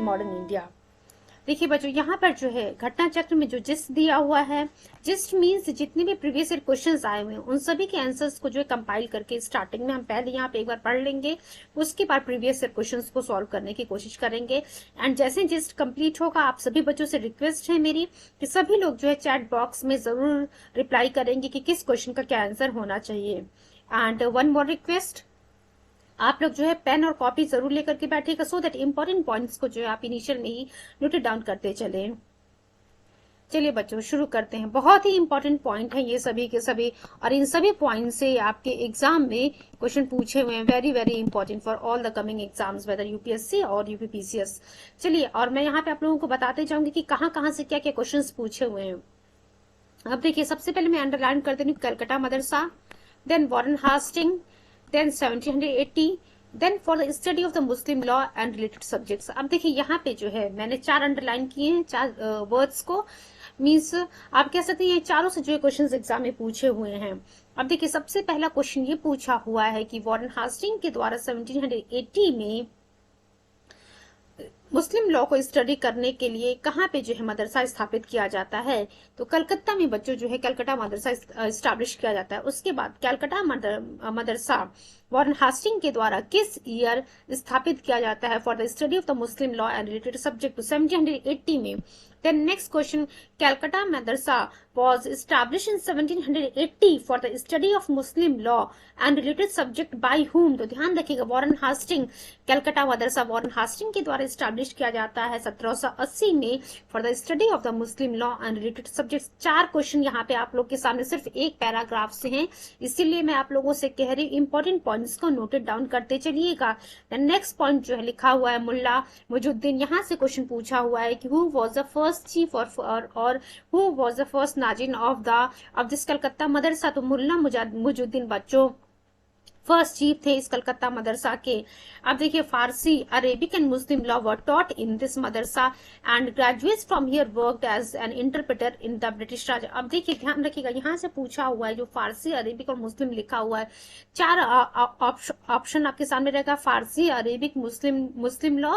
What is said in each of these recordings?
Modern India. देखिए बच्चों, यहाँ पर जो है घटना चक्र में जो जिस्ट दिया हुआ है, जिस्ट मीन्स जितने भी प्रीवियस ईयर क्वेश्चंस आए हुए हैं उन सभी के आंसर्स को जो है कंपाइल करके स्टार्टिंग में हम पहले यहाँ पे एक बार पढ़ लेंगे, उसके बाद प्रीवियस ईयर क्वेश्चंस को सॉल्व करने की कोशिश करेंगे। एंड जैसे जिस्ट कंप्लीट होगा, आप सभी बच्चों से रिक्वेस्ट है मेरी कि सभी लोग जो है चैट बॉक्स में जरूर रिप्लाई करेंगे कि किस क्वेश्चन का क्या आंसर होना चाहिए। एंड वन मोर रिक्वेस्ट, आप लोग जो है पेन और कॉपी जरूर लेकर के बैठिएगा, सो दैट इंपॉर्टेंट पॉइंट्स को जो है आप इनिशियल में ही नोटेड डाउन करते चले। चलिए बच्चों शुरू करते हैं। बहुत ही इंपॉर्टेंट पॉइंट है ये सभी के सभी, और इन सभी पॉइंट से आपके एग्जाम में क्वेश्चन पूछे हुए हैं। Very very important for all the coming exams, whether UPSC और यूपीपीसीएस। चलिए, और मैं यहाँ पे आप लोगों को बताते जाऊंगी कि कहाँ से क्या क्या क्वेश्चन पूछे हुए हैं। अब देखिए, सबसे पहले मैं अंडरलाइन कर देती हूँ Calcutta Madrasa, then Warren Hastings, then 1780, then for the study of the Muslim law and related subjects। अब देखिए यहाँ पे जो है मैंने 4 अंडरलाइन किए हैं, 4 वर्ड्स को, मीन्स आप कह सकते हैं चारों से जो क्वेश्चंस एग्जाम में पूछे हुए हैं। अब देखिए, सबसे पहला क्वेश्चन ये पूछा हुआ है कि वॉरेन हास्टिंग के द्वारा 1780 में मुस्लिम लॉ को स्टडी करने के लिए कहाँ पे जो है मदरसा स्थापित किया जाता है। तो कलकत्ता में बच्चों जो है कलकत्ता मदरसा स्टैब्लिश किया जाता है। उसके बाद कलकत्ता मदरसा वॉरेन हास्टिंग के द्वारा किस ईयर स्थापित किया जाता है for the study of the Muslim law and related subject, तो 1780 में। Then next question, Calcutta madrasa was established in 1780 for the study of Muslim law and related subject by whom। तो ध्यान रखिएगा, Warren Hastings, Calcutta Madrasa Warren Hastings के द्वारा establish किया जाता है 1780 में for the study of the Muslim law and related subject. 4 question यहाँ पे आप लोग के सामने सिर्फ एक पैराग्राफ से हैं, इसीलिए मैं आप लोगों से कह रही हूँ इंपॉर्टेंट पॉइंट्स को नोटेड डाउन करते चलिएगा। नेक्स्ट पॉइंट जो है लिखा हुआ है मुल्ला मुजुद्दीन, यहाँ से क्वेश्चन पूछा हुआ है कि who was the first chief और हु वॉज द फर्स्ट नाजिन ऑफ दिस कलकत्ता मदरसा। तो मुल्ला मुजुद्दीन बच्चों फर्स्ट चीफ थे इस कलकत्ता मदरसा के। अब देखिए, Farsi, Arabic and Muslim law were taught in this Madrasa and graduates from here worked as an interpreter in the British Raj. अब देखिए ध्यान रखिएगा, यहाँ से पूछा हुआ है जो फारसी, अरेबिक और मुस्लिम लिखा हुआ है, 4 ऑप्शन आपके सामने रहेगा, फारसी, अरेबिक, मुस्लिम लॉ,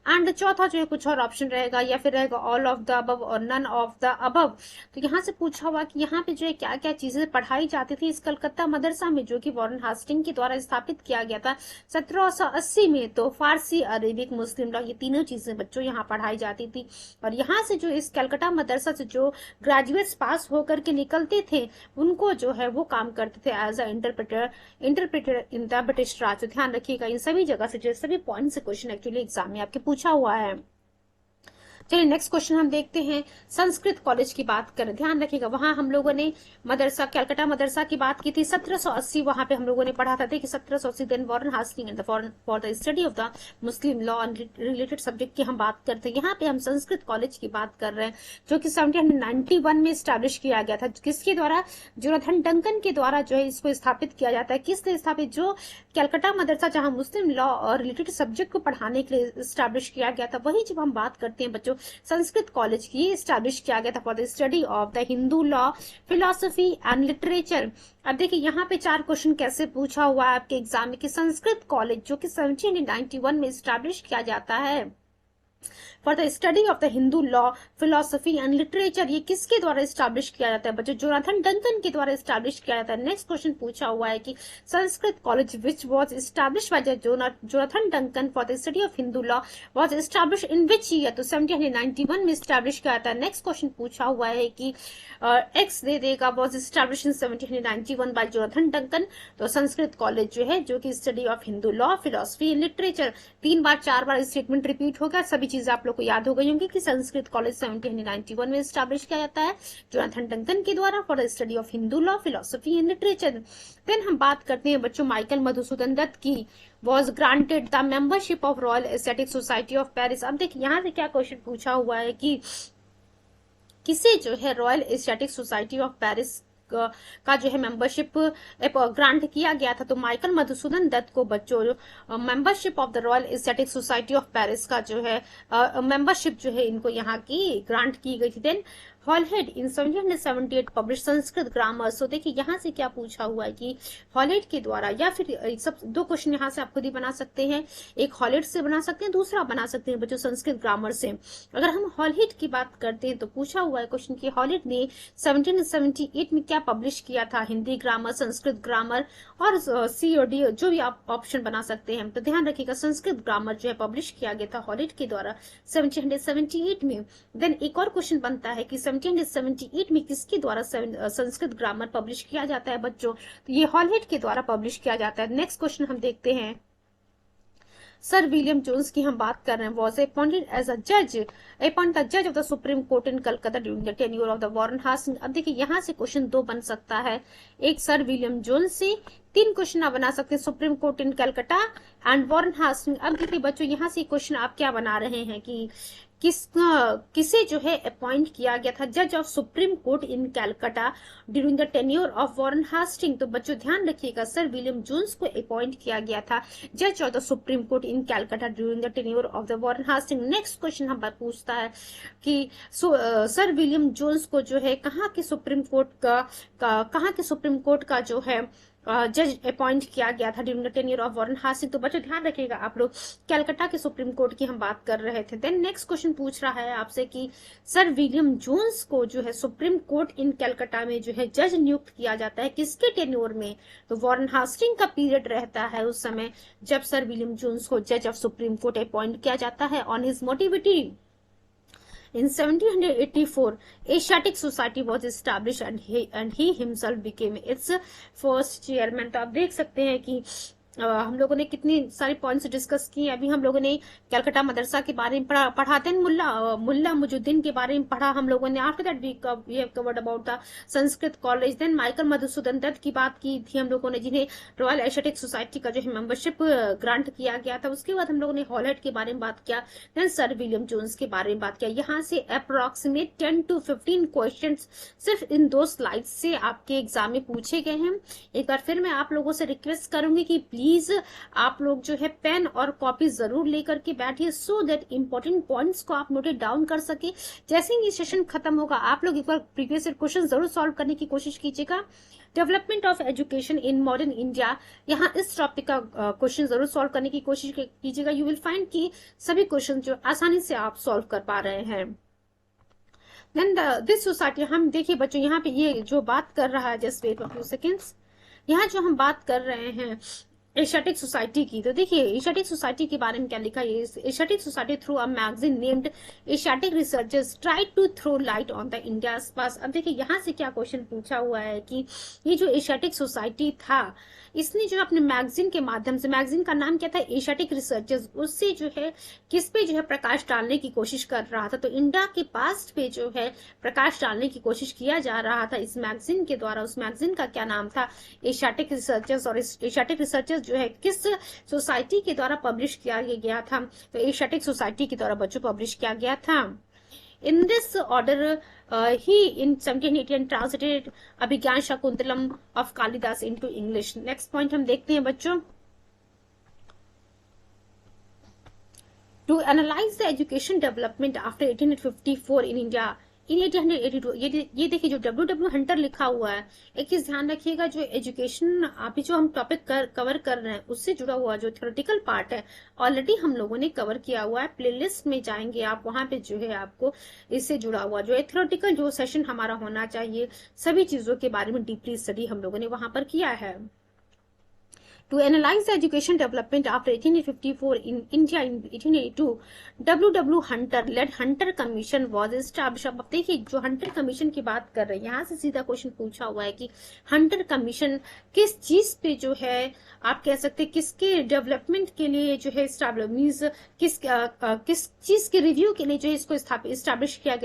एंड चौथा जो है कुछ और ऑप्शन रहेगा, या फिर रहेगा ऑल ऑफ द अबव और नन ऑफ द अबव। तो यहाँ से पूछा हुआ कि यहाँ पे जो है क्या क्या चीजें पढ़ाई जाती थी इस कलकत्ता मदरसा में, जो कि वॉरेन हास्टिंग के द्वारा स्थापित किया गया था 1780 में। तो फारसी, अरेबिक, मुस्लिम लॉ, ये तीनों चीजें बच्चों यहाँ पढ़ाई जाती थी। और यहाँ से जो इस कलकत्ता मदरसा से जो ग्रेजुएट्स पास होकर के निकलते थे, उनको जो है वो काम करते थे as a interpreter in the British Raj. तो ध्यान रखिएगा, इन सभी जगह से जो सभी पॉइंट से क्वेश्चन एक्चुअली एग्जाम में आपके पूछा हुआ है। चलिए नेक्स्ट क्वेश्चन हम देखते हैं। संस्कृत कॉलेज की बात करें, ध्यान रखिएगा, वहां हम लोगों ने मदरसा, कलकत्ता मदरसा की बात की थी 1780, वहां पे हम लोगों ने पढ़ा था। देखिए 1780, then Warren Hasting and for the study of the Muslim law and related subject की हम बात करते हैं। यहाँ पे हम संस्कृत कॉलेज की बात कर रहे हैं, जो कि 1791 में स्टैब्लिश किया गया था। किसके द्वारा? जोनाथन डंकन के द्वारा जो है इसको स्थापित किया जाता है। किसने स्थापित? जो कलकत्ता मदरसा जहां मुस्लिम लॉ और रिलेटेड सब्जेक्ट को पढ़ाने के लिए स्टैब्लिश किया गया था। वही जब हम बात करते हैं बच्चों संस्कृत कॉलेज की, स्टैब्लिश किया गया था for the study of the Hindu law, philosophy and literature. अब देखिए यहाँ पे 4 क्वेश्चन कैसे पूछा हुआ है आपके एग्जाम में कि संस्कृत कॉलेज जो कि 1791 में स्टैब्लिश किया जाता है for the study of the Hindu law, philosophy and literature, ये किसके द्वारा स्टैब्लिश किया जाता है बच्चों? जोनाथन डंकन के द्वारा स्टैब्लिश किया जाता है। नेक्स्ट क्वेश्चन पूछा हुआ है कि Sanskrit college which was established bye Jonathan Duncan for the study of Hindu law was established in which year? तो 1791 में स्टैब्लिश किया जाता है। नेक्स्ट क्वेश्चन पूछा हुआ है कि एक्स दे देगा, was established in 1791 by Jonathan Duncan. तो संस्कृत कॉलेज जो है, जो कि study of Hindu law, philosophy and literature, 3 बार 4 बार स्टेटमेंट रिपीट होगा, सभी चीजें आप लोग को याद हो गई होंगी कि संस्कृत कॉलेज 1791 में स्टैब्लिश किया जाता है जोनाथन डंकन के द्वारा for the study of Hindu law, philosophy and literature. Then हम बात करते हैं बच्चों माइकल मधुसूदन दत्त की, was granted the membership of Royal Asiatic Society of Paris। अब देखिए यहाँ से क्या क्वेश्चन पूछा हुआ है कि किसे जो है royal Asiatic society of Paris का जो है मेंबरशिप ग्रांट किया गया था। तो माइकल मधुसूदन दत्त को बच्चों membership of the royal Asiatic society of Paris का जो है मेंबरशिप जो है इनको यहाँ की ग्रांट की गई थी। देन हॉलहेड इन 1778 पब्लिश संस्कृत ग्रामर। सो देखिए यहाँ से क्या पूछा हुआ है कि हॉलहेड के द्वारा, या फिर सब दो क्वेश्चन यहाँ से आप खुद ही बना सकते हैं, एक हॉलहेड से बना सकते हैं, दूसरा बना सकते हैं बच्चों संस्कृत ग्रामर से। अगर हम हॉलहेड की बात करते हैं तो पूछा हुआ है क्वेश्चन की हॉलहेड ने 1778 में क्या पब्लिश किया था, हिंदी ग्रामर, संस्कृत ग्रामर और सी और डी, जो भी आप ऑप्शन बना सकते हैं। तो ध्यान रखिएगा संस्कृत ग्रामर जो है पब्लिश किया गया था हॉलहेड के द्वारा 1778 में। देन एक और क्वेश्चन बनता है कि 1778 में किसके द्वारा संस्कृत ग्रामर पब्लिश किया जाता है बच्चों, तो ये हॉलहेड के द्वारा पब्लिश किया जाता है। नेक्स्ट क्वेश्चन हम देखते हैं, सर विलियम जोन्स की हम बात कर रहे हैं, वॉज अपॉइंटेड एज अ जज, अपॉइंट द जज of the supreme court in Calcutta during the tenure of the Warren Hastings. अब देखिए यहाँ से क्वेश्चन दो बन सकता है, एक सर विलियम जोन्स से, तीन क्वेश्चन आप बना सकते हैं supreme court in Calcutta and Warren Hastings. अब देखिए बच्चों यहाँ से क्वेश्चन आप क्या बना रहे हैं कि किसे जो है अपॉइंट किया गया था जज of supreme court in Calcutta during the tenure of Warren Hastings. तो बच्चों ध्यान रखिएगा सर विलियम जोन्स को अपॉइंट किया गया था जज of the supreme court in Calcutta during the tenure of the Warren Hastings. Next question हम पूछता है कि सर विलियम जोन्स को जो है कहाँ के सुप्रीम कोर्ट का जो है जज अपॉइंट किया गया था during the tenure of Warren Hastings. तो बच्चों ध्यान रखिएगा आप लोग, कलकत्ता के सुप्रीम कोर्ट की हम बात कर रहे थे। देन नेक्स्ट क्वेश्चन पूछ रहा है आपसे कि सर विलियम जोन्स को जो है सुप्रीम कोर्ट इन कलकत्ता में जो है जज नियुक्त किया जाता है किसके टेन्योर में, तो वॉरेन हास्टिंग का पीरियड रहता है उस समय जब सर विलियम जोन्स को जज ऑफ सुप्रीम कोर्ट अपॉइंट किया जाता है। On his motivity in 1784 Asiatic Society was established and he himself became its first chairman। तो आप देख सकते हैं कि हम लोगों ने कितनी सारी पॉइंट्स डिस्कस की। अभी हम लोगों ने कलकत्ता मदरसा के बारे में पढ़ा देन मुल्ला मुजुद्दीन के बारे में पढ़ा हम लोगों ने। After that we have covered about the Sanskrit college. Then Michael Madhusudan Dutt की बात की थी हम लोगों ने, जिन्हें रॉयल एशियाटिक सोसाइटी का जो है मेंबरशिप ग्रांट किया गया था। उसके बाद हम लोगों ने हॉलहेड के बारे में बात किया, देन सर विलियम जोन्स के बारे में बात किया। यहाँ से अप्रोक्सीमेट 10 to 15 क्वेश्चन सिर्फ इन दो स्लाइड से आपके एग्जाम में पूछे गए हैं। एक बार फिर मैं आप लोगों से रिक्वेस्ट करूंगी कि प्लीज आप लोग जो है पेन और कॉपी जरूर लेकर के बैठिए, सो दैट इंपॉर्टेंट पॉइंट्स को आप नोट डाउन कर सके। जैसे ही ये सेशन खत्म होगा आप लोग एक बार प्रीवियस क्वेश्चन जरूर सॉल्व करने की कोशिश कीजिएगा। Development of education in modern India, यहाँ इस टॉपिक का क्वेश्चन जरूर सॉल्व करने की कोशिश कीजिएगा। यू विल फाइंड कि सभी क्वेश्चन जो आसानी से आप सॉल्व कर पा रहे हैं। देन दिस सोसाइटी, हम देखिए बच्चों यहाँ पे ये जो बात कर रहा है, just wait a few seconds, यहाँ जो हम बात कर रहे हैं एशियाटिक सोसाइटी की, तो देखिए एशियाटिक सोसाइटी के बारे में क्या लिखा है। Asiatic society through a magazine named Asiatic researchers try to throw light on the India's past. अब देखिए यहाँ से क्या क्वेश्चन पूछा हुआ है कि ये जो एशियाटिक सोसाइटी था इसने जो अपने मैगजीन के माध्यम से, मैगजीन का नाम क्या था एशियाटिक रिसर्चर्स, उससे जो है किस पे जो है प्रकाश डालने की कोशिश कर रहा था, तो इंडिया के पास्ट पे जो है प्रकाश डालने की कोशिश किया जा रहा था इस मैगजीन के द्वारा। उस मैगजीन का क्या नाम था, एशियाटिक रिसर्चर्स। और एशियाटिक रिसर्चर्स जो है किस सोसाइटी के द्वारा पब्लिश किया गया था, तो एशियाटिक सोसाइटी के द्वारा बच्चों पब्लिश किया गया था। In this order, he in 1718 translated Abhijnana Shakuntalam of Kalidasa into English। Next point हम देखते हैं बच्चों, to analyze the education development after 1854 in India in 1882। ये देखिए जो W हंटर लिखा हुआ है, एक चीज ध्यान रखिएगा, जो एजुकेशन अभी जो हम टॉपिक कवर कर रहे हैं उससे जुड़ा हुआ जो थ्योरेटिकल पार्ट है ऑलरेडी हम लोगों ने कवर किया हुआ है। प्लेलिस्ट में जाएंगे आप, वहां पे जो है आपको इससे जुड़ा हुआ जो है थ्योरेटिकल जो सेशन हमारा होना चाहिए सभी चीजों के बारे में डीपली स्टडी हम लोगों ने वहां पर किया है। To analyze the education development after 1854 in India in 1882, W. Hunter led Hunter Commission was established। अब देखिए जो हंटर कमीशन की बात कर रहे हैं, यहाँ से सीधा क्वेश्चन पूछा हुआ है कि हंटर कमीशन किस चीज पे जो है आप कह सकते हैं किसके डेवलपमेंट के लिए जो है मीन्स किस चीज के रिव्यू के लिए जो है इसको स्टैब्लिश किया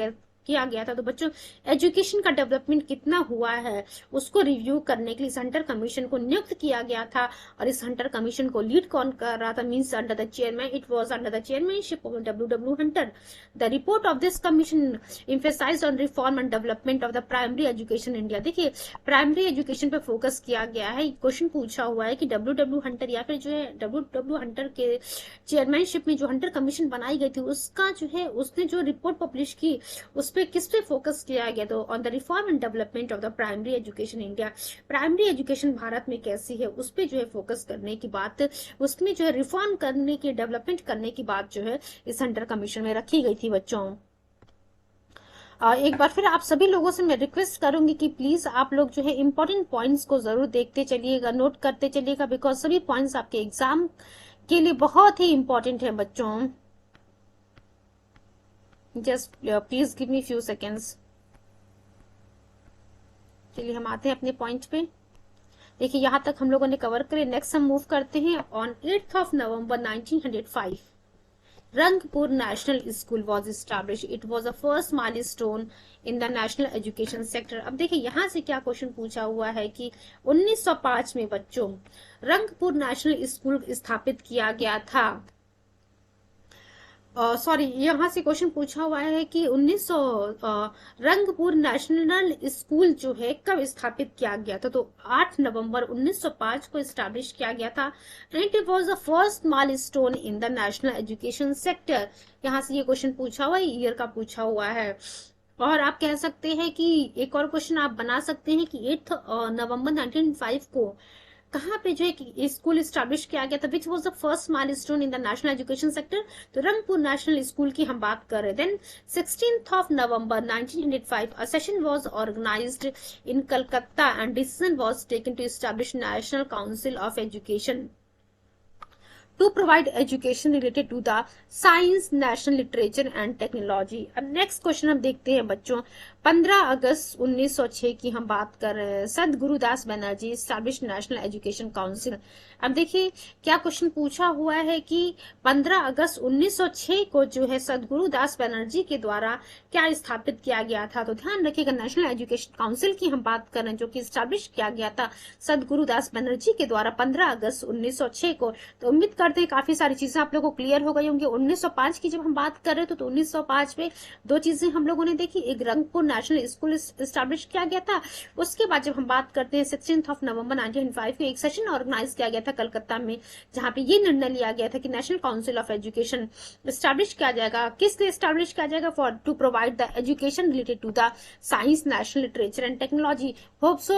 गया था। तो बच्चों एजुकेशन का डेवलपमेंट कितना हुआ है उसको रिव्यू करने के लिए इस हंटर कमीशन को नियुक्त किया गया था। और इस हंटर कमीशन को लीड कौन कर रहा था, means under the chairman, it was under the chairmanship of W. Hunter. The report of this commission emphasised on reform and development of the primary education India. देखिए प्राइमरी एजुकेशन पे focus किया गया है। Question पूछा हुआ है कि W. Hunter या फिर जो है W. हंटर के चेयरमैनशिप में जो हंटर कमीशन बनाई गई थी उसका जो है उसने जो रिपोर्ट पब्लिश की उस पे किस पे फोकस किया गया, तो on the reform and development of the primary education India, primary education Bharat में कैसी है उस पे जो है फोकस करने की बात, उसमें जो है रिफॉर्म करने की, डेवलपमेंट करने की बात जो है इस हंटर कमीशन में रखी गई थी बच्चों। एक बार फिर आप सभी लोगों से मैं रिक्वेस्ट करूंगी कि प्लीज आप लोग जो है इंपॉर्टेंट पॉइंट्स को जरूर देखते चलिएगा, नोट करते चलिएगा, बिकॉज सभी पॉइंट्स आपके एग्जाम के लिए बहुत ही इंपॉर्टेंट है बच्चों। Just please give me few seconds. चलिए हम आते हैं अपने पॉइंट पे। देखिए यहाँ तक हम लोगों ने कवर करे। नेक्स्ट हम मूव करते हैं। On 8th of November 1905 Rangpur National School was established. It was the first milestone in the national education sector. अब देखिए यहाँ से क्या क्वेश्चन पूछा हुआ है कि 1905 में बच्चों रंगपुर नेशनल स्कूल स्थापित किया गया था। सॉरी, यहाँ से क्वेश्चन पूछा हुआ है कि 1900 रंगपुर नेशनल स्कूल जो है कब स्थापित किया गया था, तो 8 नवंबर 1905 को स्टैब्लिश किया गया था। And it was the first milestone in the national education sector. यहाँ से ये क्वेश्चन पूछा हुआ है, ईयर का पूछा हुआ है। और आप कह सकते हैं कि एक और क्वेश्चन आप बना सकते हैं कि 8 नवंबर 1905 को कहाँ पे जो है स्कूल स्टैब्लिश किया गया था, which was the first milestone in the national education sector, तो रंगपुर नेशनल स्कूल की हम बात कर रहे हैं। Then 16th of November 1905 a session was organized in Calcutta and decision was taken to establish National Council of Education to provide education related to the science, national literature and technology। अब next question हम देखते हैं बच्चों। 15 अगस्त 1906 की हम बात कर रहे हैं। Sadgurudas Banerjee establish national education council. अब देखिए क्या क्वेश्चन पूछा हुआ है कि 15 अगस्त 1906 को जो है सदगुरुदास बनर्जी के द्वारा क्या स्थापित किया गया था, तो ध्यान रखिएगा नेशनल एजुकेशन काउंसिल की हम बात कर रहे हैं जो कि स्टैब्लिश किया गया था सदगुरुदास बनर्जी के द्वारा 15 अगस्त 1906 को। तो उम्मीद करते हैं काफी सारी चीजें आप लोगों को क्लियर हो गई होंगी। 1905 की जब हम बात कर रहे थे तो 1905 में दो चीजें हम लोगों ने देखी, एक रंगपुर नेशनल स्कूल स्टैब्लिश किया गया था। उसके बाद जब हम बात करते हैं 16th of November 1905 को एक सेशन ऑर्गेनाइज किया गया था कलकत्ता में, जहां पे ये निर्णय लिया गया था कि national council of education establish किया जाएगा। किस लिए स्टैब्लिश किया जाएगा? For to provide the education related to the science, national literature and technology. Hope so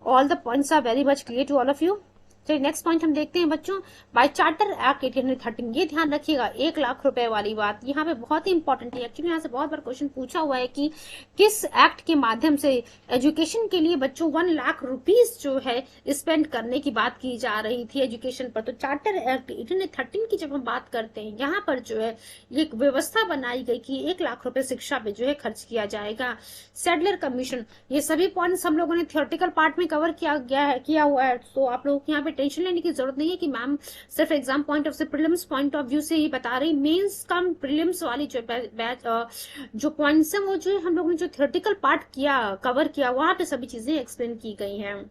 all the points are very much clear to all of you. चलिए next point हम देखते हैं बच्चों। बाय चार्टर एक्ट 1813, ये ध्यान रखिएगा 1 लाख रुपए वाली बात यहाँ पे बहुत ही इंपॉर्टेंट है। एक्चुअली यहाँ से बहुत बार क्वेश्चन पूछा हुआ है कि किस एक्ट के माध्यम से एजुकेशन के लिए बच्चों 1 लाख रुपीज जो है स्पेंड करने की बात की जा रही थी एजुकेशन पर। तो चार्टर एक्ट 1813 की जब हम बात करते हैं, यहाँ पर जो है एक व्यवस्था बनाई गई कि 1 लाख रुपए शिक्षा पे जो है खर्च किया जाएगा। सेडलर कमीशन, ये सभी पॉइंट्स हम लोगों ने थियोरेटिकल पार्ट में कवर किया हुआ है, तो आप लोगों को यहाँ पे टेंशन लेने की जरूरत नहीं है कि मैम सिर्फ एग्जाम पॉइंट ऑफ से, प्रीलिम्स पॉइंट ऑफ व्यू से ही बता रही। मेंस कम प्रीलिम्स वाली जो जो पॉइंट्स हैं वो जो हम लोगों ने जो थियोरेटिकल पार्ट कवर किया वहां पे सभी चीजें एक्सप्लेन की गई हैं।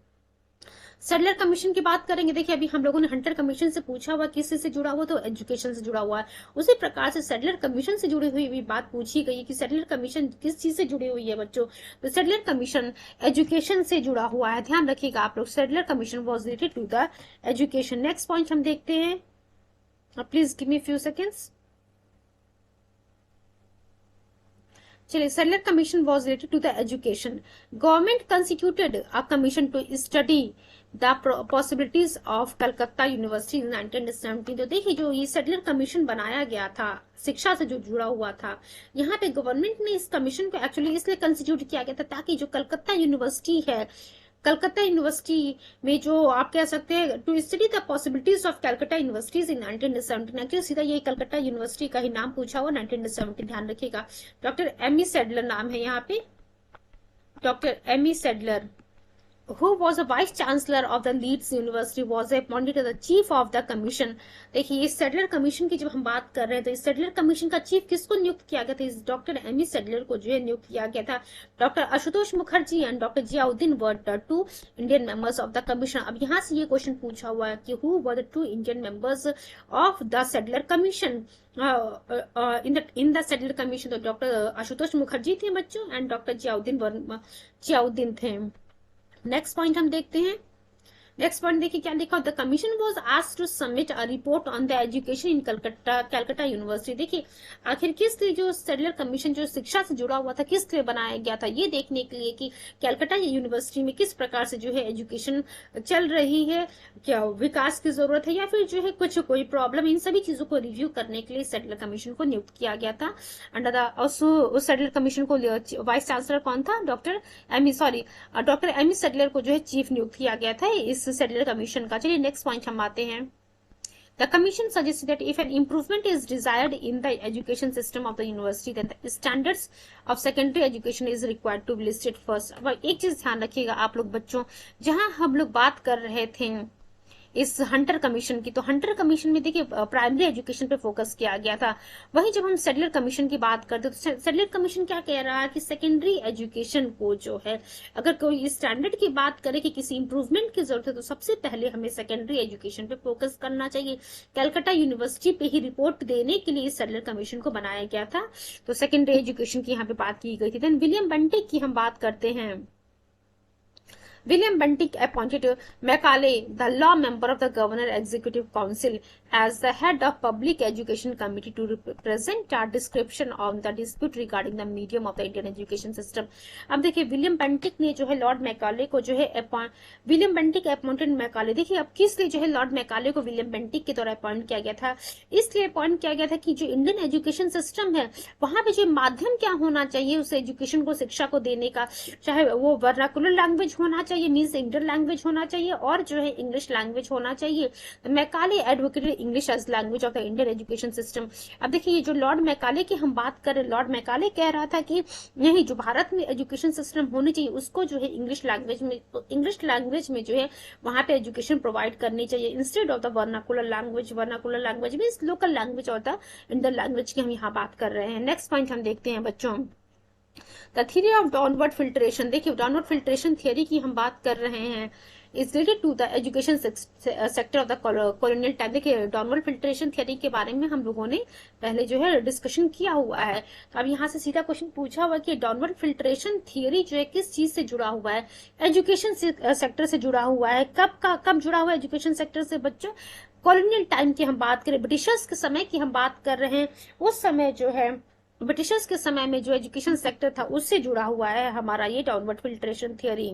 सेडलर कमीशन की बात करेंगे। देखिए अभी हम लोगों ने हंटर कमीशन से पूछा हुआ किस से जुड़ा हुआ, तो एजुकेशन से जुड़ा हुआ है। उसी प्रकार से सेडलर कमीशन से जुड़ी हुई भी बात पूछी गई है कि सेडलर कमीशन किस चीज से जुड़ी हुई है बच्चों, तो सेडलर कमीशन एजुकेशन से जुड़ा हुआ है। ध्यान रखिएगा आप लोग, Sadler commission was related to the education. Next point हम देखते हैं, please give me few seconds. चलिए, Sadler commission was related to the education. Government constituted a commission to study the possibilities of Calcutta university in 1917। तो देखिए जो ये Sedler commission बनाया गया था शिक्षा से जो जुड़ा हुआ था, यहाँ पे गवर्नमेंट ने इस कमीशन को एक्चुअली इसलिए कंस्टिट्यूट किया गया था ताकि जो कलकत्ता यूनिवर्सिटी है, कलकत्ता यूनिवर्सिटी में जो आप कह सकते हैं to study the possibilities of Calcutta universities in 1917। Actually सीधा ये कलकत्ता यूनिवर्सिटी का ही नाम पूछा हुआ 1917, ध्यान रखिएगा। डॉक्टर एमी सेडलर नाम है यहाँ पे, doctor Amy Sadler who was a vice chancellor of the Leeds University was appointed as the chief of the commission। देखिए इस सेडलर कमीशन की जब हम बात कर रहे हैं तो इस सेडलर कमीशन का चीफ किसको नियुक्त किया गया था? इस डॉक्टर एमी सेडलर को जो है नियुक्त किया गया था। Doctor Ashutosh Mukherjee and doctor Ziauddin were the 2 Indian members of the commission. अब यहाँ से ये क्वेश्चन पूछा हुआ है कि who were the 2 Indian members of the Sedler commission in the Sedler commission. तो डॉक्टर आशुतोष मुखर्जी थे बच्चों एंड डॉक्टर जियाउद्दीन थे। नेक्स्ट पॉइंट हम देखते हैं। नेक्स्ट पॉइंट देखिए क्या लिखा, the commission was asked to submit a report on the education in Calcutta university. देखिए आखिर किस लिए जो सेडलर कमीशन जो शिक्षा से जुड़ा हुआ था किस लिए बनाया गया था, ये देखने के लिए कि कलकत्ता यूनिवर्सिटी में किस प्रकार से जो है एजुकेशन चल रही है, क्या विकास की जरूरत है या फिर जो है कुछ कोई प्रॉब्लम, इन सभी चीजों को रिव्यू करने के लिए सेडलर कमीशन को नियुक्त किया गया था। अंडर द ऑल्सो उस सेडलर कमीशन को वाइस चांसलर कौन था, डॉक्टर एमी सेडलर को जो है चीफ नियुक्त किया गया था इस सेडलर कमीशन का। चलिए नेक्स्ट पॉइंट हम आते हैं। The Commission suggested that if an improvement is desired in the education system of the university, then the standards of secondary education is required to be listed first। अब एक चीज ध्यान रखिएगा आप लोग बच्चों, जहां हम लोग बात कर रहे थे इस हंटर कमीशन की, तो हंटर कमीशन में देखिए प्राइमरी एजुकेशन पे फोकस किया गया था। वहीं जब हम सेडलर कमीशन की बात करते हैं तो सेडलर कमीशन क्या कह रहा है कि सेकेंडरी एजुकेशन को जो है अगर कोई स्टैंडर्ड की बात करे कि किसी इंप्रूवमेंट की जरूरत है तो सबसे पहले हमें सेकेंडरी एजुकेशन पे फोकस करना चाहिए। कलकत्ता यूनिवर्सिटी पे ही रिपोर्ट देने के लिए सेडलर कमीशन को बनाया गया था। तो सेकेंडरी एजुकेशन की यहाँ पे बात की गई थी। देन विलियम बेंटिक की हम बात करते हैं। William Bentinck appointed Macaulay, the law member of the Governor Executive Council, as the head of Public Education Committee to present a description of the dispute regarding the medium of the Indian education system। अब देखिए William Bentinck ने जो है Lord Macaulay को जो है William Bentinck appointed Macaulay. देखिए अब किस लिए जो है लॉर्ड मैकाले को विलियम बेंटिक के द्वारा अपॉइंट किया गया था, इसलिए अपॉइंट किया गया था कि जो इंडियन एजुकेशन सिस्टम है वहां पे जो माध्यम क्या होना चाहिए उस एजुकेशन को, शिक्षा को देने का, चाहे वो वर्नाकुलर लैंग्वेज होना चाहिए, मींस इंडियन लैंग्वेज होना चाहिए और जो है इंग्लिश लैंग्वेज होना चाहिए। तो Macaulay advocated English as language of the Indian education system. अब देखिए ये जो लॉर्ड मैकाले की हम बात करें, लॉर्ड मैकाले कह रहा था कि नहीं, जो भारत में एजुकेशन सिस्टम होनी चाहिए उसको जो है इंग्लिश लैंग्वेज में जो है वहां पे एजुकेशन प्रोवाइड करनी चाहिए instead of the vernacular language. Vernacular language means local language और द इंडियन लैंग्वेज की हम यहाँ बात कर रहे हैं। नेक्स्ट पॉइंट हम देखते हैं बच्चों, the theory of downward filtration. देखिए डाउनवर्ड फिल्ट्रेशन थियरी की हम बात कर रहे हैं, is related to the education sector of the colonial time. देखिए डाउनवर्ड फिल्ट्रेशन थियरी के बारे में हम लोगों ने पहले जो है डिस्कशन किया हुआ है। तो अब यहाँ से सीधा क्वेश्चन पूछा हुआ कि डाउनवर्ड फिल्ट्रेशन थियरी जो है किस चीज से जुड़ा हुआ है, एजुकेशन सेक्टर से जुड़ा हुआ है। कब जुड़ा हुआ है एजुकेशन सेक्टर से बच्चों, कॉलोनियल टाइम की हम बात करें, ब्रिटिशर्स के समय की हम बात कर रहे हैं, उस समय जो है ब्रिटिशर्स के समय में जो एजुकेशन सेक्टर था उससे जुड़ा हुआ है हमारा ये downward filtration theory.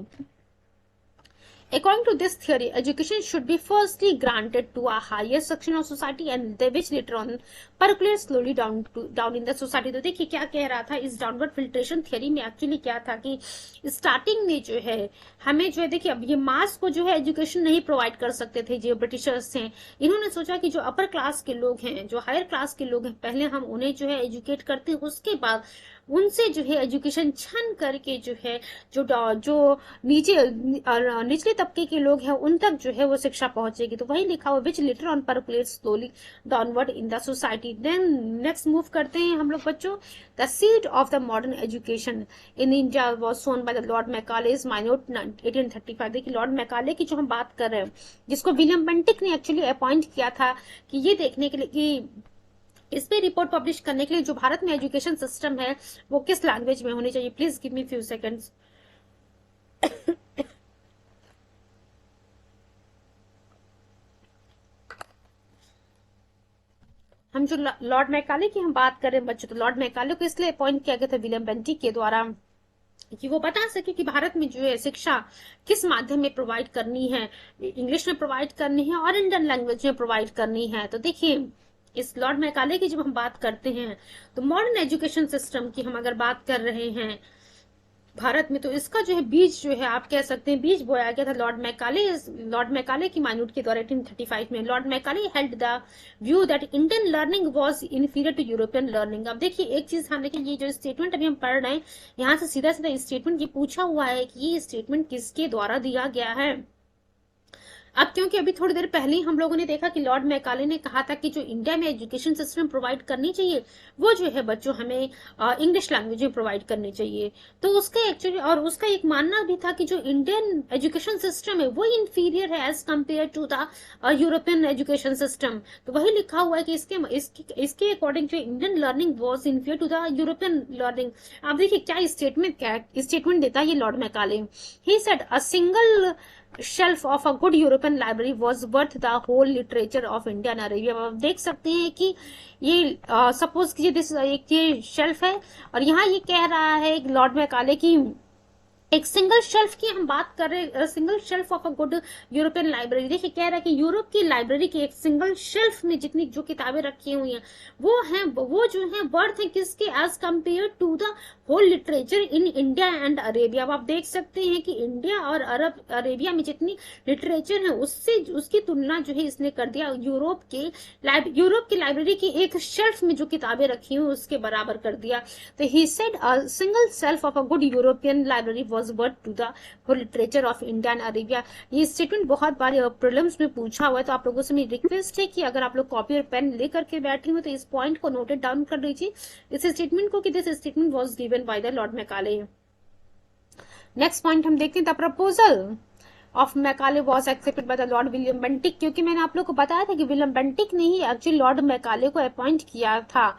According to this theory, education should be firstly granted to a higher section of society and which later on percolate slowly down in the society। तो देखिए क्या कह रहा था इस डाउनवर्ड फिल्ट्रेशन थियरी में, actually क्या था कि स्टार्टिंग में जो है हमें जो है देखिए अब ये मास को जो है एजुकेशन नहीं प्रोवाइड कर सकते थे जो ब्रिटिशर्स हैं। इन्होंने सोचा कि जो अपर क्लास के लोग हैं, जो हायर क्लास के लोग हैं, पहले हम उन्हें जो है एजुकेट करते हैं, उसके बाद उनसे जो है एजुकेशन छन करके जो है जो निचले तबके के लोग हैं उन तक जो है वो शिक्षा पहुंचेगी। तो वही लिखा हुआ which letter on percolate slowly downward in the society. Then next move करते हैं हम लोग बच्चों, the seed of the modern education in India was sown by the lord Macaulay minute 1835। देखिए लॉर्ड मैकाले की जो हम बात कर रहे हैं, जिसको विलियम बेंटिक ने एक्चुअली अपॉइंट किया था कि ये देखने के लिए कि इस पे रिपोर्ट पब्लिश करने के लिए जो भारत में एजुकेशन सिस्टम है वो किस लैंग्वेज में होनी चाहिए। Please give me few seconds. हम जो लॉर्ड मैकाले की हम बात कर रहे हैं बच्चों, तो लॉर्ड मैकाले को इसलिए अपॉइंट किया गया था विलियम बेंटिक के द्वारा कि वो बता सके कि भारत में जो है शिक्षा किस माध्यम में प्रोवाइड करनी है, इंग्लिश में प्रोवाइड करनी है और इंडियन लैंग्वेज में प्रोवाइड करनी है। तो देखिए इस लॉर्ड मैकाले की जब हम बात करते हैं तो मॉडर्न एजुकेशन सिस्टम की हम अगर बात कर रहे हैं भारत में, तो इसका जो है बीज जो है आप कह सकते हैं बीज बोया गया था लॉर्ड मैकाले की माइन्यूट के द्वारा 1835 में। Lord Macaulay held the view that Indian learning was inferior to European learning. अब देखिए एक चीज हम देखिए, ये जो स्टेटमेंट अभी हम पढ़ रहे हैं यहाँ से सीधा सीधा स्टेटमेंट ये पूछा हुआ है कि ये स्टेटमेंट किसके द्वारा दिया गया है। अब क्योंकि अभी थोड़ी देर पहले ही हम लोगों ने देखा कि लॉर्ड मैकाले ने कहा था कि जो इंडिया में एजुकेशन सिस्टम प्रोवाइड करनी चाहिए वो जो है बच्चों हमें इंग्लिश लैंग्वेज में प्रोवाइड करनी चाहिए। तो उसका एक्चुअली और उसका एक मानना भी था कि जो इंडियन एजुकेशन सिस्टम है वो इंफीरियर है as compare to the European education system. तो वही लिखा हुआ है कि इसके अकॉर्डिंग जो Indian learning was inferior to the European learning. आप देखिए क्या स्टेटमेंट देता है ये Lord Macaulay. He said a single shelf of a good European library was worth the whole literature of India and Arabia। आप देख सकते हैं कि ये सपोज कीजिए दिस एक ये शेल्फ है और यहाँ ये कह रहा है लॉर्ड मैकाले की एक सिंगल शेल्फ की हम बात कर रहे हैं, single shelf of a good European library. देखिए कह रहा है कि यूरोप की लाइब्रेरी की एक सिंगल शेल्फ में जितनी जो किताबें रखी हुई हैं वो जो है वर्थ है किसके, as compare to the whole literature in India and Arabia. आप देख सकते हैं कि इंडिया और अरेबिया में जितनी लिटरेचर है उससे उसकी तुलना जो है इसने कर दिया यूरोप की लाइब्रेरी की एक शेल्फ में जो किताबें रखी हुई उसके बराबर कर दिया। तो he said a single shelf of a good European library was worth to the whole literature of India and Arabia. ये स्टेटमेंट बहुत बार प्रीलिम्स में पूछा हुआ है, तो आप लोगों से मेरी रिक्वेस्ट है कि अगर आप लोग कॉपी और पेन लेकर के बैठे हुए तो इस पॉइंट को नोटेड डाउन कर लीजिए, इस स्टेटमेंट को, कि this statement was given by the lord Macaulay. Next point हम देखते हैं, the proposal of Macaulay was accepted by the Lord William Bentinck. क्योंकि मैंने आप लोग को बताया था कि विलियम बेंटिक ने ही एक्चुअली लॉर्ड मैकाले को अपॉइंट किया था,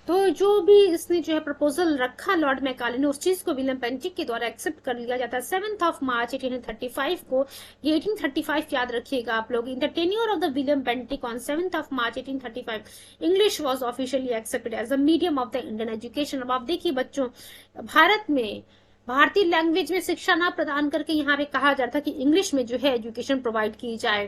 तो जो भी इसने जो है प्रपोजल रखा लॉर्ड मैकाले ने उस चीज को विलियम बेंटिक के द्वारा एक्सेप्ट कर लिया जाता है। 7 मार्च 1835 को, ये 1835 याद रखिएगा आप लोग, in the tenure of the William Bentinck on 7 March 1835 English was officially accepted as a medium of the Indian education. अब आप देखिए बच्चों, भारत में भारतीय लैंग्वेज में शिक्षा ना प्रदान करके यहाँ पे कहा जाता कि इंग्लिश में जो है एजुकेशन प्रोवाइड की जाए।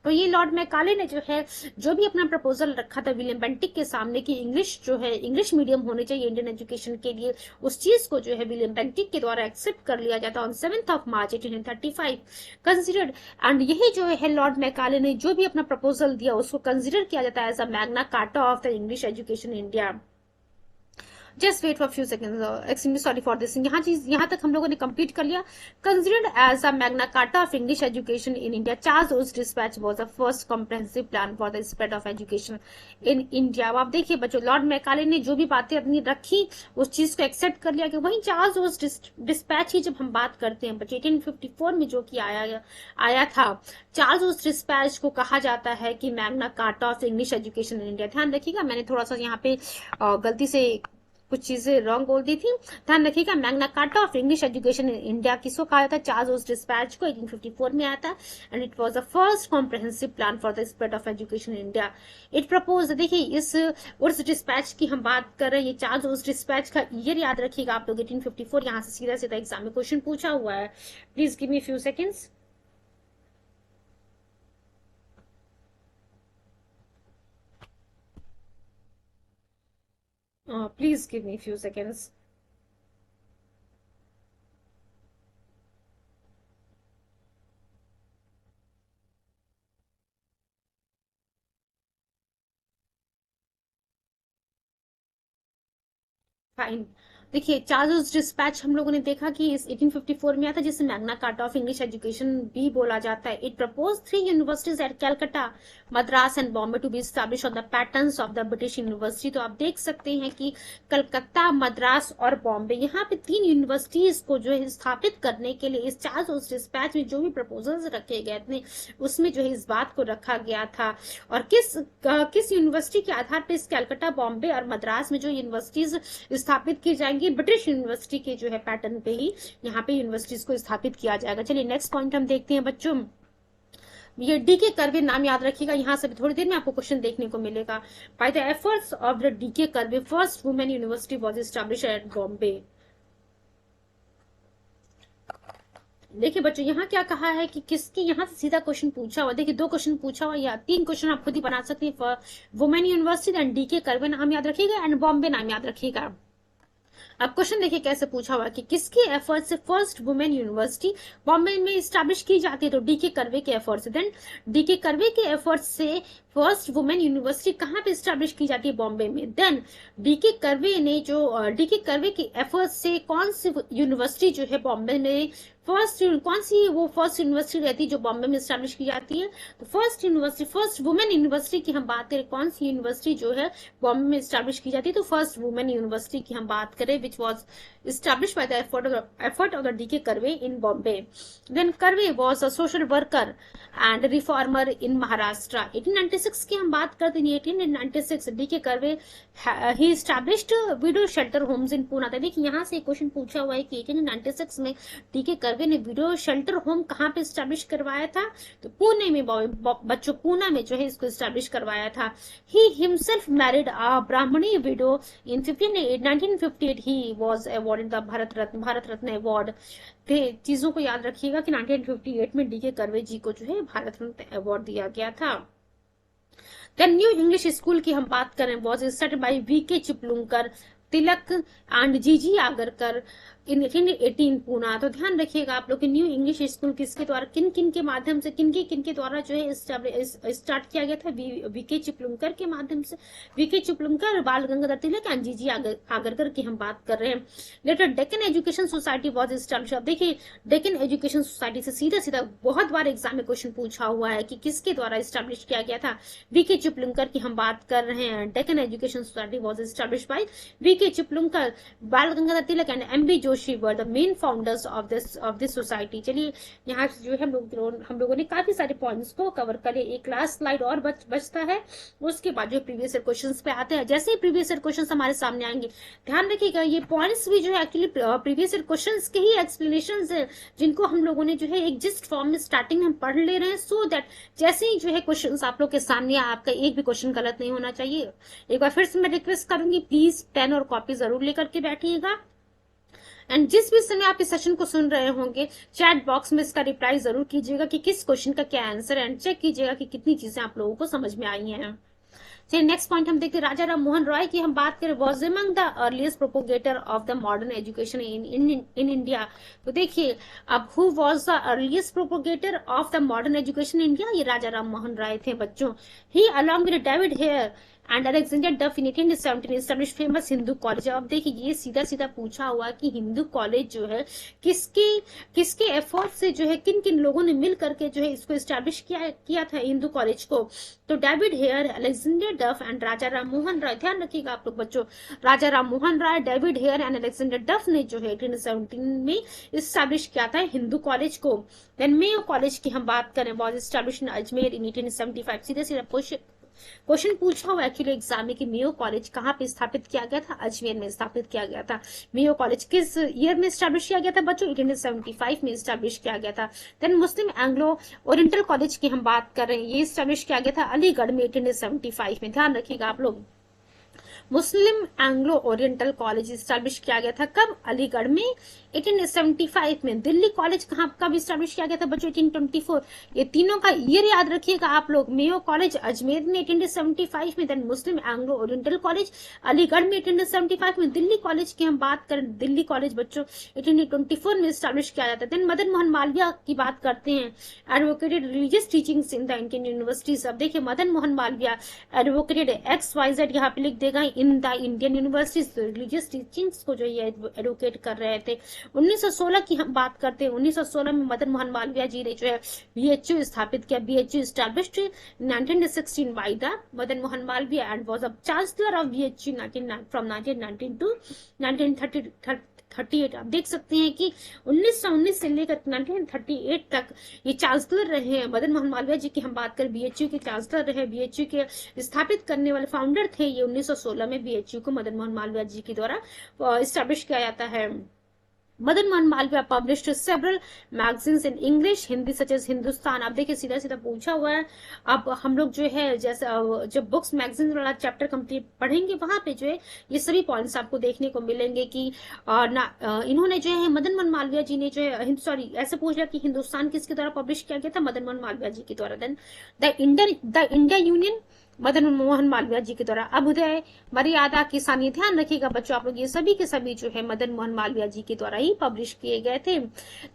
तो ये लॉर्ड मैकाले ने जो है जो भी अपना प्रपोजल रखा था विलियम बेंटिक के सामने कि इंग्लिश जो है इंग्लिश मीडियम होने चाहिए इंडियन एजुकेशन के लिए, उस चीज को जो है विलियम बेंटिक के द्वारा एक्सेप्ट कर लिया जाता ऑन 7 मार्च 1835 कंसिडर्ड। एंड यही जो है लॉर्ड मैकाले ने जो भी अपना प्रपोजल दिया उसको कंसिडर किया जाता है as a Magna Carta of the English education India. Just wait for few seconds, extremely sorry for this. यहाँ तक हम लोगों ने कंप्लीट कर लिया। Considered as a Magna Carta of English education in India, Charles dispatch was the first comprehensive plan for the spread of education in India. अब आप देखिए बच्चों, लॉर्ड मैकाले ने जो भी बातें अपनी रखी उस चीज को एक्सेप्ट कर लिया कि वहीं चार्ल्स डिस्पैच की जब हम बात करते हैं बच्चे 1854 में जो कि आया था, चार्ल्स डिस्पैच को कहा जाता है कि Magna Carta of English education in India. ध्यान रखिएगा, मैंने थोड़ा सा यहाँ पे गलती से कुछ चीजें रॉन्ग बोल दी थी, ध्यान रखिएगा। Magna Carta of English education in India किसको कहा जाता है, चार्ल्स डिस्पैच को 1854 में आया था, and it was the first comprehensive plan for the spread of education in India. It propose, देखिए इस उर्स डिस्पैच की हम बात कर रहे हैं, ये चार्ल्स डिस्पैच का ईयर याद रखिएगा आप लोग 1854, यहाँ से सीधा सीधा एग्जाम में क्वेश्चन पूछा हुआ है। Please give me few seconds. Please give me a few seconds. Fine. देखिए चार्ल्स डिस्पैच हम लोगों ने देखा कि इस 1854 में आया था, जिसे Magna Carta of English education भी बोला जाता है। It propose 3 universities at Calcutta, Madras and Bombay to be establish on the patterns of the British university. तो आप देख सकते हैं कि कलकत्ता, मद्रास और बॉम्बे, यहाँ पे 3 यूनिवर्सिटीज को जो है स्थापित करने के लिए इस चार्ल्स डिस्पैच में जो भी प्रपोजल्स रखे गए थे उसमें जो है इस बात को रखा गया था। और किस यूनिवर्सिटी के आधार पर इस कैलकाटा, बॉम्बे और मद्रास में जो यूनिवर्सिटीज स्थापित की जाएंगी, ब्रिटिश यूनिवर्सिटी के जो है पैटर्न पे ही यहाँ पे यूनिवर्सिटीज को स्थापित किया जाएगा। चलिए नेक्स्ट पॉइंट हम देखते हैं बच्चों, ये डीके कर्वे नाम याद रखिएगा, यहाँ से थोड़ी देर में आपको क्वेश्चन देखने को मिलेगा। By the efforts of the D K Karve first women university was established at Bombay. देखिए बच्चों, यहाँ क्या कहा है कि किसकी, यहाँ से सीधा क्वेश्चन पूछा हुआ, देखिए 2 क्वेश्चन पूछा हुआ या 3 क्वेश्चन आप खुद ही बना सकते हैं। Women university and D K Karve नाम याद रखिएगा एंड बॉम्बे नाम याद रखिएगा। अब क्वेश्चन देखिए कैसे पूछा हुआ कि किसके एफर्ट से फर्स्ट वुमेन यूनिवर्सिटी बॉम्बे में स्टैब्लिश की जाती है, तो डीके कर्वे के एफर्ट से। देन डीके कर्वे के एफर्ट से फर्स्ट वुमेन यूनिवर्सिटी कहाँ पे स्टैब्लिश की जाती है, बॉम्बे में। देन डीके कर्वे ने जो डीके कर्वे के एफर्ट से कौन सी यूनिवर्सिटी जो है बॉम्बे में कौन सी वो फर्स्ट यूनिवर्सिटी रहती है जो बॉम्बे में स्टैब्लिश की जाती है, तो first university, first women university की हम बात करें, कौन सी यूनिवर्सिटी जो है बॉम्बे में स्टैब्लिश की जाती है, तो फर्स्ट वुमेन यूनिवर्सिटी की हम बात करें which was established by the effort of the D.K. Karve in Bombay. Then Karve was a social worker and reformer in Maharashtra. 1896 की हम बात करते हैं, 1896 D.K. Karve he established widow shelter homes in Pune। देखिए यहाँ से question पूछा हुआ है कि 1896 में D.K. Karve मालवीय ने वीडियो शेल्टर होम कहाँ पे स्टैब्लिश करवाया था? तो पुणे में, बच्चों पूना में जो है इसको स्टैब्लिश करवाया था। He himself married a Brahmani window in 1958। He was awarded the Bharat Ratna award. चीजों को याद रखिएगा कि 1958 में डी के कर्वे जी को जो है भारत रत्न अवार्ड दिया गया था। देन न्यू इंग्लिश स्कूल की हम बात करें, was started by VK Chiplunkar, Tilak and GG Agarkar इन 18 पूना। तो ध्यान रखिएगा आप लोग, न्यू इंग्लिश स्कूल किसके द्वारा, किन किन के माध्यम से, किन के द्वारा जो है स्टार्ट किया गया था? वीके चिपलुंकर के माध्यम से। VK Chiplunkar, Bal Gangadhar Tilak and GG Agarkar की हम बात कर रहे हैं। Later Deccan education society was establish. अब देखिए डेक्कन एजुकेशन सोसाइटी से सीधा सीधा बहुत बार एग्जाम में क्वेश्चन पूछा हुआ है कि किसके द्वारा स्टाब्लिश किया गया था? वीके चिपलुंकर की हम बात कर रहे हैं। Deccan education society was establish by VK Chiplunkar, Bal Gangadhar Tilak and MB Joshi were the main founders of this society. चलिए यहाँ से जो है हम लोगों ने काफी सारे पॉइंट्स को कवर करे। एक लास्ट स्लाइड और बचता है, उसके बाद जो प्रीवियस ईयर क्वेश्चंस पे आते हैं। जैसे ही प्रीवियस ईयर क्वेश्चंस हमारे सामने आएंगे, ध्यान रखिएगा ये पॉइंट्स भी जो है एक्चुअली प्रीवियस ईयर क्वेश्चंस के ही एक्सप्लेनेशंस है, जिनको हम लोगों ने जो है एक जिस्ट फॉर्म में स्टार्टिंग में हम पढ़ ले रहे हैं, सो दैट जैसे ही जो है क्वेश्चंस आप लोग के सामने, आपका एक भी क्वेश्चन गलत नहीं होना चाहिए। एक बार फिर से मैं रिक्वेस्ट करूंगी, प्लीज पेन और कॉपी जरूर लेकर के बैठिएगा। एंड जिस भी समय आप इस सेशन को सुन रहे होंगे, चैट बॉक्स में इसका रिप्लाई जरूर कीजिएगा कि किस क्वेश्चन का क्या आंसर है, एंड चेक कीजिएगा कि कितनी चीजें आप लोगों को समझ में आई हैं। चलिए नेक्स्ट पॉइंट हम देखते हैं, राजा राम मोहन रॉय की हम बात करें, was among the earliest propagator of the modern education in India. तो देखिए अब who was the earliest propagator of the modern education in India? ये राजा राम मोहन राय थे बच्चों। He along with David Hare and Alexander Duff in 1817 establish famous Hindu college. अब देखिए ये सीधा सीधा पूछा हुआ कि हिंदू कॉलेज जो है किसके एफर्ट से जो है, किन किन लोगों ने मिल करके जो है इसको एस्टैब्लिश किया था हिंदू कॉलेज को? तो David Hare, Alexander Duff and Raja Ram Mohan Roy. ध्यान रखिएगा आप लोग बच्चों, Raja Ram Mohan Roy, David Hare and Alexander Duff ने जो है 1817 में एस्टैब्लिश किया था हिंदू कॉलेज को। देन मेयो कॉलेज की हम बात करें, was establish in Ajmer in 1875। सीधे सीधा क्वेश्चन पूछा हुआ एक्चुअली एग्जाम में कि मेयो कॉलेज कहाँ पे स्थापित किया गया था? अजमेर में स्थापित किया गया था। मेयो कॉलेज किस ईयर में स्टैब्लिश किया गया था बच्चों? 1875 में स्टैब्लिश किया गया था। देन मुस्लिम एंग्लो ओरिएंटल कॉलेज की हम बात कर रहे हैं, ये स्टैब्लिश किया गया था अलीगढ़ में 1875 में। ध्यान रखिएगा आप लोग, मुस्लिम एंग्लो ओरिएंटल कॉलेज स्टैब्लिश किया गया था कब? अलीगढ़ में 1875 में। दिल्ली कॉलेज कब स्टैब्लिश किया गया था बच्चों? 1824। ये तीनों का ईयर याद रखिएगा आप लोग। मेयो कॉलेज अजमेर में 1875 में, देन मुस्लिम एंग्लो ओरिएंटल कॉलेज अलीगढ़ में 1875 में। दिल्ली कॉलेज की हम बात करें, दिल्ली कॉलेज बच्चों 1824 में स्टैब्लिश किया जाता है। देन मदन मोहन मालवीय की बात करते हैं, advocated religious teachings in the Indian universities. अब देखिए मदन मोहन मालवीय एडवोकेटेड XYZ यहाँ पे लिख देगा in the Indian universities, religious teachings को जो ये एडवोकेट कर रहे थे। 1916 की हम बात करते हैं, 1916 में मदन मोहन मालवीय जी ने जो है BHU स्थापित किया। BHU established in 1916 by the Madan Mohan Malviya and was a chancellor of BHU from 1919 to 1938। आप देख सकते हैं कि 1919 से लेकर 1938 तक ये चांसलर रहे हैं। मदन मोहन मालवीय जी की हम बात करें, BHU के चांसलर रहे, BHU के स्थापित करने वाले फाउंडर थे ये। 1916 में BHU को मदन मोहन मालवीय जी के द्वारा स्टैब्लिश किया जाता है। Madan Mohan Malviya published several magazines in English, Hindi such as Hindustan. आप देखिए सीधा सीधा पूछा हुआ है। अब हम लोग जो है जैसे जब बुक्स मैगजीन वाला चैप्टर कंप्लीट पढ़ेंगे, वहां पे जो है ये सभी पॉइंट्स आपको देखने को मिलेंगे कि इन्होंने जो है मदन मोहन मालवीय जी ने जो है ऐसे पूछ लिया कि हिंदुस्तान किसके द्वारा पब्लिश किया गया था? मदन मोहन मालवीय जी के द्वारा। Then the India union Madan Mohan Malviya ji के द्वारा। अभ्युदय, मर्यादा, किसानी। ध्यान रखिएगा बच्चों आप लोग, ये सभी के सभी जो है मदन मोहन मालवीय जी के द्वारा ही पब्लिश किए गए थे।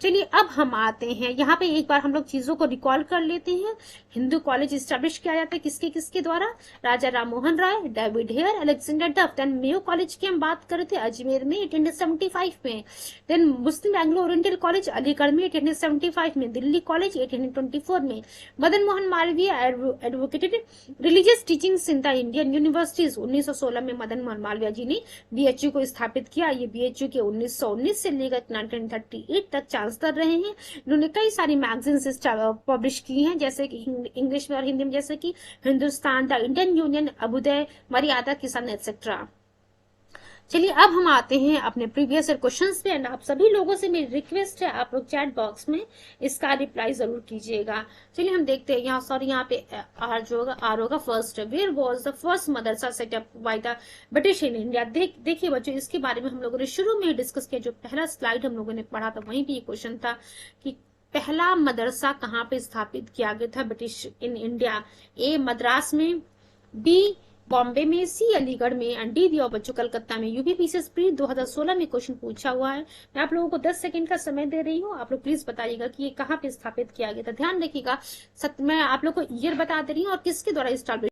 चलिए अब हम आते हैं यहाँ पे, एक बार हम लोग चीजों को रिकॉल कर लेते हैं। हिंदू कॉलेज स्टैब्लिश किया जाता है किसके द्वारा? राजा Ram Mohan Roy, David Hare, Alexander डफ। देन मेयो कॉलेज की हम बात कर रहे थे अजमेर में 1875 में। देन मुस्लिम एंग्लो ओरिएंटल कॉलेज अलीगढ़ में 1875 में। दिल्ली कॉलेज 1824 में। Madan Mohan Malviya advocated religious teachings in the Indian universities. 1916 में मदन मोहन मालवीय जी ने BHU को स्थापित किया। ये BHU के 1919 से लेकर 1938 तक चांसलर रहे हैं। इन्होंने कई सारी मैगजीन्स पब्लिश की हैं, जैसे कि इंग्लिश में और हिंदी में, जैसे कि Hindustan, the Indian union, Abhyudaya, Maryada, Kisan, etcetera. चलिए अब हम आते हैं अपने प्रीवियस ईयर क्वेश्चंस पे। एंड आप सभी लोगों से मेरी रिक्वेस्ट है, आप लोग चैट बॉक्स में इसका रिप्लाई जरूर कीजिएगा। चलिए हम देखते हैं, यहाँ सॉरी यहाँ पे आर होगा first. Where was the first madrasa setup by the British in India. देखिए बच्चों, इसके बारे में हम लोगों ने शुरू में डिस्कस किया। जो पहला स्लाइड हम लोगों ने पढ़ा था वहीं पे ये क्वेश्चन था कि पहला मदरसा कहाँ पे स्थापित किया गया था ब्रिटिश इन इंडिया। ए मद्रास में, बी बॉम्बे में, सी अलीगढ़ में, एंड डी दिया बच्चों कलकत्ता में। यूपीपीसीएस प्री 2016 में क्वेश्चन पूछा हुआ है। मैं आप लोगों को 10 सेकंड का समय दे रही हूँ, आप लोग प्लीज बताइएगा कि ये कहाँ पे स्थापित किया गया था। ध्यान रखिएगा, मैं आप लोग को ईयर बता दे रही हूँ और किसके द्वारा स्टाब्लिश